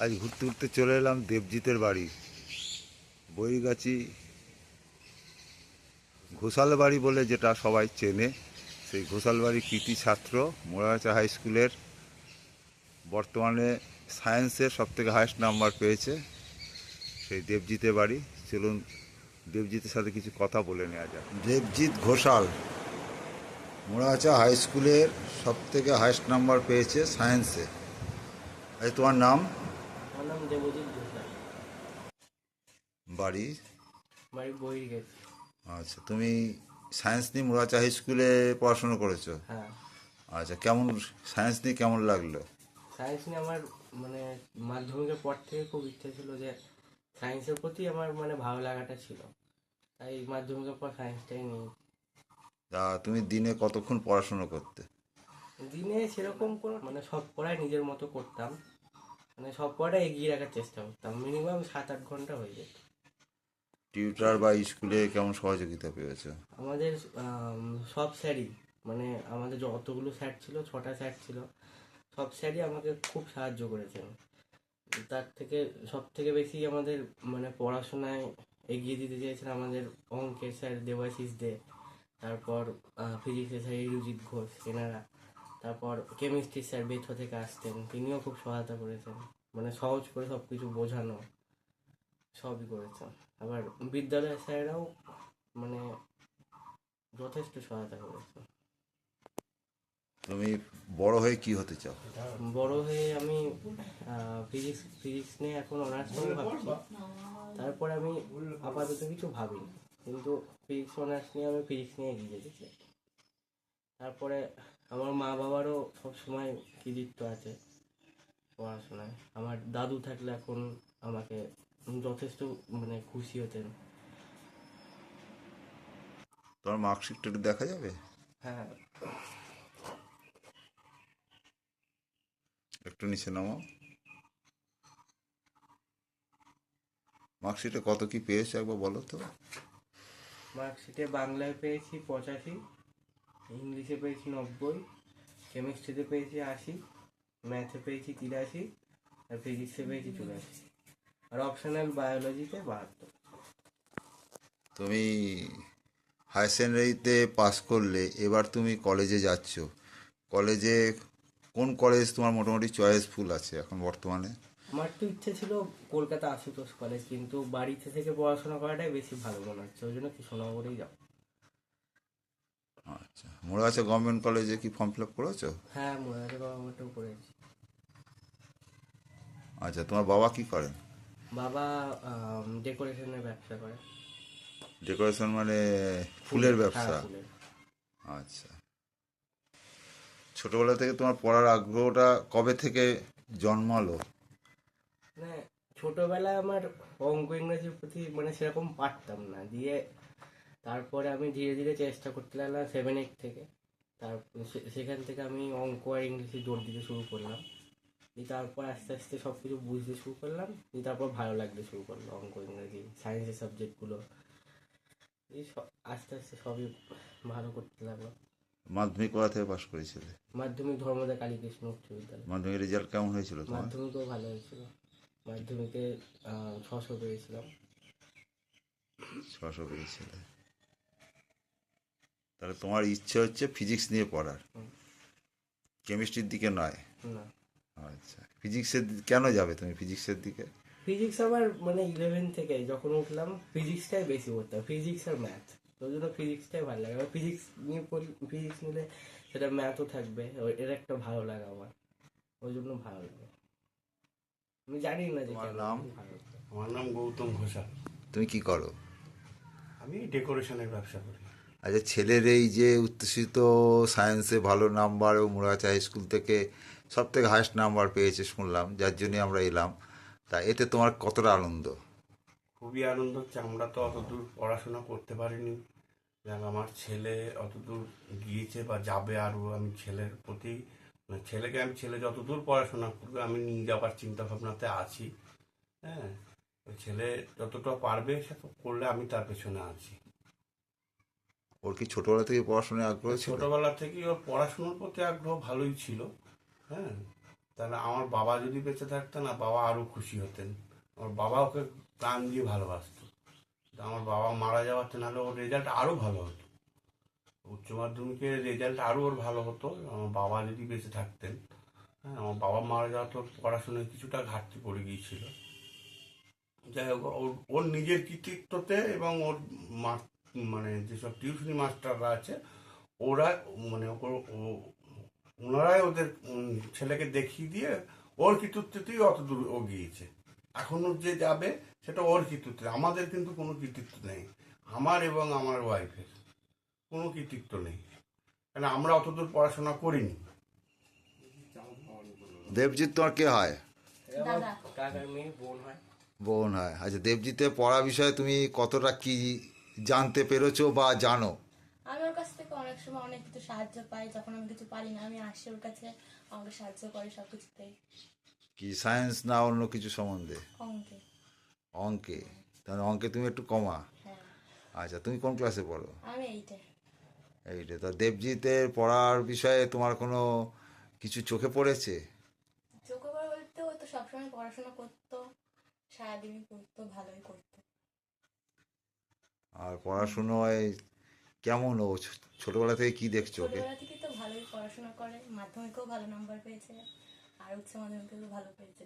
আজ ঘুরতে ঘুরতে চলে এলাম দেবজিতের বাড়ি, বইগাছি ঘোষাল বাড়ি বলে যেটা সবাই চেনে। সেই ঘোষাল বাড়ির কৃতি ছাত্র, মোড়াগাছা হাই স্কুলের, বর্তমানে সায়েন্সের সবথেকে হায়েস্ট নাম্বার পেয়েছে সেই দেবজিতের বাড়ি। চলুন দেবজিতের সাথে কিছু কথা বলে নেওয়া যাক। দেবজিৎ ঘোষাল মোড়াগাছা হাই স্কুলের সবথেকে হায়েস্ট নাম্বার পেয়েছে সায়েন্সে। তোমার নাম? আমার নাম দেবজিৎ ঘোষাল। বাড়ি? বাড়ি বহির্গেছি। আচ্ছা, তুমি সায়েন্স নিয়ে মোড়াগাছা হাই স্কুলে পড়াশোনা করেছো? হ্যাঁ, আচ্ছা, কেমন সায়েন্স নিয়ে কেমন লাগলো? সায়েন্স নিয়ে আমার মানে মাধ্যমিকের পর থেকে খুব ইচ্ছে ছিল যে সায়েন্সের প্রতি আমার মানে ভালো লাগাটা ছিল, তাই মাধ্যমিকের পর সায়েন্সটাই নিই। তা তুমি দিনে কতক্ষণ পড়াশোনা করতে? দিনে সেরকম কোনো মানে সব পড়াই নিজের মতো করতাম, মানে সব পড়াই এগিয়ে রাখার চেষ্টা করতাম, মিনিমাম 7-8 ঘন্টা হয়ে যেত। টিউটার বা স্কুলে কেমন সহযোগিতা পেয়েছো? আমাদের সব স্যারই, মানে আমাদের যতগুলো স্যার ছিল, 6টা স্যার ছিল, সব স্যারই আমাকে খুব সাহায্য করেছেন। তার থেকে সব থেকে বেশি আমাদের মানে পড়াশোনায় এগিয়ে দিতে চেয়েছেন আমাদের অঙ্কের স্যার দেবাশিস দে, তারপর ফিজিক্সের স্যার ইরুজিৎ ঘোষ এনারা, তারপর কেমিস্ট্রির স্যার বেথ থেকে আসতেন, তিনিও খুব সহায়তা করেছেন, মানে সহজ করে সব কিছু বোঝানো সবই করেছেন। আবার বিদ্যালয়ের স্যারেরাও মানে যথেষ্ট সহায়তা করেছেন। তুমি বড় হয়ে কি হতে চাও? বড় হয়ে আমি ফিজিক্স নিয়ে এখন অনার্স নেবো ভাবছি। তারপর আমি আপাতত কিছু ভাবিনি, কিন্তু ফিজিক্স অনার্স নিয়ে আমি ফিজিক্স নিয়ে এগিয়ে যেতে চাই। তারপরে আমার মা বাবারও সবসময় কৃতিত্ব আছে পড়াশোনায়। আমার দাদু থাকলে এখন আমাকে যথেষ্ট মানে খুশি হতেন। তোমার মার্কশিটটা একটু দেখা যাবে? হ্যাঁ, একটু নিচে নামাও। মার্কশিটে কত কি পেয়েছো একবার বলো তো। মার্কশিটে বাংলায় পেয়েছি 85, ইংলিশে পেয়েছি 90, কেমিস্ট্রিতে পেয়েছি 80, ম্যাথে পেয়েছি 83, আর ফিজিক্সে পেয়েছি 84, আর অপশনাল বায়োলজিতে 72। তুমি হায়ার সেকেন্ডারিতে পাস করলে, এবার তুমি কলেজে যাচ্ছ। কলেজে কোন কলেজ তোমার মোটামুটি চয়েসফুল আছে এখন বর্তমানে? আমার তো ইচ্ছে ছিল কলকাতা আশুতোষ কলেজ, কিন্তু বাড়িতে থেকে পড়াশোনা করাটাই বেশি ভালো মনে হচ্ছে, ওই জন্য কৃষ্ণনগরেই যাও। আচ্ছা, মোড়াগাছা গভর্নমেন্ট কলেজে কি ফর্ম ফিল আপ করেছো? হ্যাঁ, মনে গভর্নমেন্টেও করেছি। আচ্ছা, তোমার বাবা কি করেন? বাবা ডেকোরেশনের ব্যবসা করে। ডেকোরেশন মানে ফুলের হ্যাঁ, ব্যবসা? ফুলের। আচ্ছা, ছোটবেলা থেকে তোমার পড়ার আগ্রহটা কবে থেকে জন্মালো? মানে ছোটবেলায় আমার অঙ্ক ইংরেজির প্রতি মানে সেরকম পারতাম না, দিয়ে তারপরে আমি ধীরে ধীরে চেষ্টা করতে লাগলাম 7-8 থেকে। তারপর সেখান থেকে আমি অঙ্ক আর ইংলিশে জোর দিতে শুরু করলাম, দিয়ে তারপর আস্তে আস্তে সব কিছু বুঝতে শুরু করলাম, দিয়ে তারপর ভালো লাগতে শুরু করলো অঙ্ক ইংরেজি সায়েন্সের সাবজেক্টগুলো, এই সব আস্তে আস্তে সবই ভালো করতে লাগলো। মাধ্যমিক কোথা থেকে পাশ করেছিলে? মাধ্যমিক ধর্মদা কালীকৃষ্ণ উচ্চ বিদ্যালয়। মাধ্যমিক রেজাল্ট কেমন হয়েছিল তোমার? মাধ্যমিকও ভালো হয়েছিল, মাধ্যমিকে 600 পেয়েছিলাম। 600 পেয়েছিলে? তাহলে তোমার ইচ্ছে হচ্ছে ফিজিক্স নিয়ে পড়ার, হুম, কেমিস্ট্রির দিকে নয়? না, আচ্ছা, ফিজিক্সের কেন যাবে তুমি ফিজিক্সের দিকে? ফিজিক্স আমার মানে 11 থেকে যখন উঠলাম ফিজিক্সটাই বেশি পড়তাম, ফিজিক্স আর ম্যাথ, ওই জন্য ফিজিক্সটাই ভালো লাগে। ফিজিক্স নিয়ে ফিজিক্স নিলে সেটা ম্যাথও থাকবে, এর একটা ভালো লাগে আমার, ওই জন্য ভালো লাগে। আমি জানি না যে তোমার কেন নাম? ভালো লাগে। আমার নাম গৌতম ঘোষাল। তুমি কি করো? আমি ডেকোরেশনের ব্যবসা করি। আচ্ছা, ছেলের এই যে উচ্ছ্বসিত, সায়েন্সে ভালো নাম্বার ও মুরাগাছা হাই স্কুল থেকে সব থেকে হায়েস্ট নাম্বার পেয়েছে শুনলাম, যার জন্যই আমরা এলাম। তা এতে তোমার কতটা আনন্দ? খুবই আনন্দ হচ্ছে, আমরা তো অতদূর পড়াশোনা করতে পারিনি, যাক আমার ছেলে অতদূর গিয়েছে বা যাবে, আরও আমি ছেলের প্রতি মানে ছেলে যতদূর পড়াশোনা করবে আমি নিয়ে যাবার চিন্তা ভাবনাতে আছি। হ্যাঁ, ওই ছেলে যতটা পারবে সে তো করলে আমি তার পেছনে আছি। ওর কি ছোটবেলা থেকে পড়াশোনায় আগ্রহ ছিল? ছোটবেলা থেকেই ওর পড়াশোনার প্রতি আগ্রহ ভালোই ছিল। হ্যাঁ, তাহলে আমার বাবা যদি বেঁচে থাকতো না, বাবা আরো খুশি হতেন। আমার বাবা ওকে প্রাণ দিয়ে ভালোবাসতো। তা আমার বাবা মারা যাওয়াতে, নাহলে ওর রেজাল্ট আরো ভালো হতো, উচ্চ মাধ্যমিকের রেজাল্ট আরো ওর ভালো হতো আমার বাবা যদি বেঁচে থাকতেন। হ্যাঁ, আমার বাবা মারা যাওয়া তো পড়াশোনায় কিছুটা ঘাটতি পড়ে গিয়েছিল। যাই হোক, ওর ওর নিজের কৃতিত্বতে এবং ওর মানে যেসব টিউশনি মাস্টাররা আছে, ওরা মানে ওনারাই ওদের ছেলেকে দেখিয়ে দিয়ে ওর কৃতিত্বতেই অত দূর ও গিয়েছে। এখনো যে যাবে সেটা ওর কৃতিত্ব, আমাদের কিন্তু কোনো কৃতিত্ব নেই, আমার এবং আমার ওয়াইফের কোনো কৃতিত্ব নেই, কারণ আমরা অত দূর পড়াশোনা করিনি। দেবজিৎ তোমার কে হয়? এরা আমার কাকার মেয়ে বোন হয়। বোন হয়। আচ্ছা, দেবজিতের পড়া বিষয়ে তুমি কতটা কি জানতে পেরেছো বা জানো? আমি ওর কাছ থেকে অনেক সময় অনেক কিছু সাহায্য পাই, যখন আমি কিছু পারি না আমি আসি ওর কাছে, আমাকে সাহায্য করে সব কিছুতেই। কি সায়েন্স না অন্য কিছু সম্বন্ধে? অঙ্কে। অঙ্কে? তাহলে অঙ্কে তুমি একটু কমা। হ্যাঁ, আচ্ছা, তুমি কোন ক্লাসে পড়ো? আমি এইটা। এইটা তো দেবজিতের পড়ার বিষয়ে তোমার কোনো কিছু চোখে পড়েছে? চোখে পড়া বলতে ও তো সবসময় পড়াশোনা করতো, সারাদিনই করতো, ভালোই করতো। আর পড়াশুনোয় কেমন ও? ছোটবেলা থেকে কি দেখছো ওকে? ছোটবেলা থেকে তো ভালোই পড়াশোনা করে, মাধ্যমিকেও ভালো নাম্বার পেয়েছে, আর উচ্চ মাধ্যমিকেও ভালো পেয়েছে।